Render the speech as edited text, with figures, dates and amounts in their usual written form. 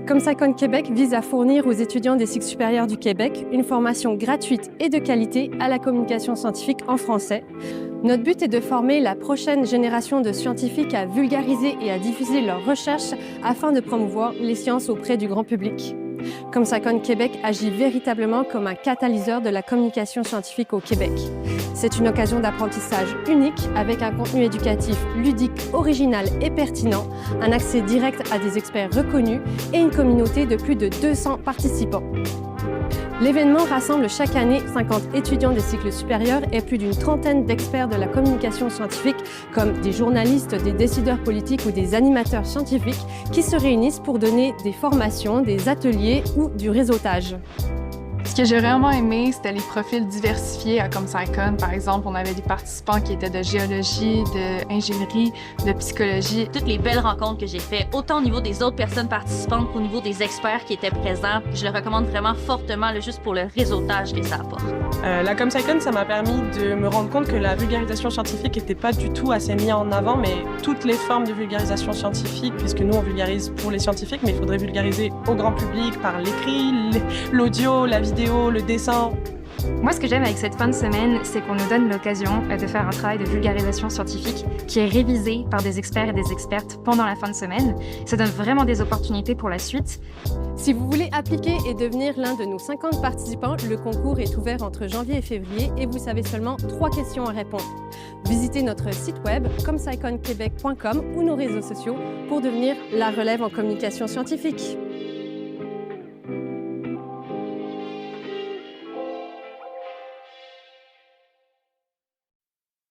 ComSciCon Québec vise à fournir aux étudiants des cycles supérieurs du Québec une formation gratuite et de qualité à la communication scientifique en français. Notre but est de former la prochaine génération de scientifiques à vulgariser et à diffuser leurs recherches afin de promouvoir les sciences auprès du grand public. ComSciCon Québec agit véritablement comme un catalyseur de la communication scientifique au Québec. C'est une occasion d'apprentissage unique avec un contenu éducatif ludique, original et pertinent, un accès direct à des experts reconnus et une communauté de plus de 200 participants. L'événement rassemble chaque année 50 étudiants des cycles supérieurs et plus d'une trentaine d'experts de la communication scientifique comme des journalistes, des décideurs politiques ou des animateurs scientifiques qui se réunissent pour donner des formations, des ateliers ou du réseautage. Ce que j'ai vraiment aimé, c'était les profils diversifiés à ComSciCon. Par exemple, on avait des participants qui étaient de géologie, d'ingénierie, de psychologie. Toutes les belles rencontres que j'ai faites, autant au niveau des autres personnes participantes qu'au niveau des experts qui étaient présents. Je le recommande vraiment fortement, juste pour le réseautage que ça apporte. La ComSciCon, ça m'a permis de me rendre compte que la vulgarisation scientifique n'était pas du tout assez mise en avant, mais toutes les formes de vulgarisation scientifique, puisque nous on vulgarise pour les scientifiques, mais il faudrait vulgariser au grand public par l'écrit, l'audio, la vidéo, le dessin. Moi, ce que j'aime avec cette fin de semaine, c'est qu'on nous donne l'occasion de faire un travail de vulgarisation scientifique qui est révisé par des experts et des expertes pendant la fin de semaine. Ça donne vraiment des opportunités pour la suite. Si vous voulez appliquer et devenir l'un de nos 50 participants, le concours est ouvert entre janvier et février et vous avez seulement 3 questions à répondre. Visitez notre site web comsciconquebec.com ou nos réseaux sociaux pour devenir la relève en communication scientifique.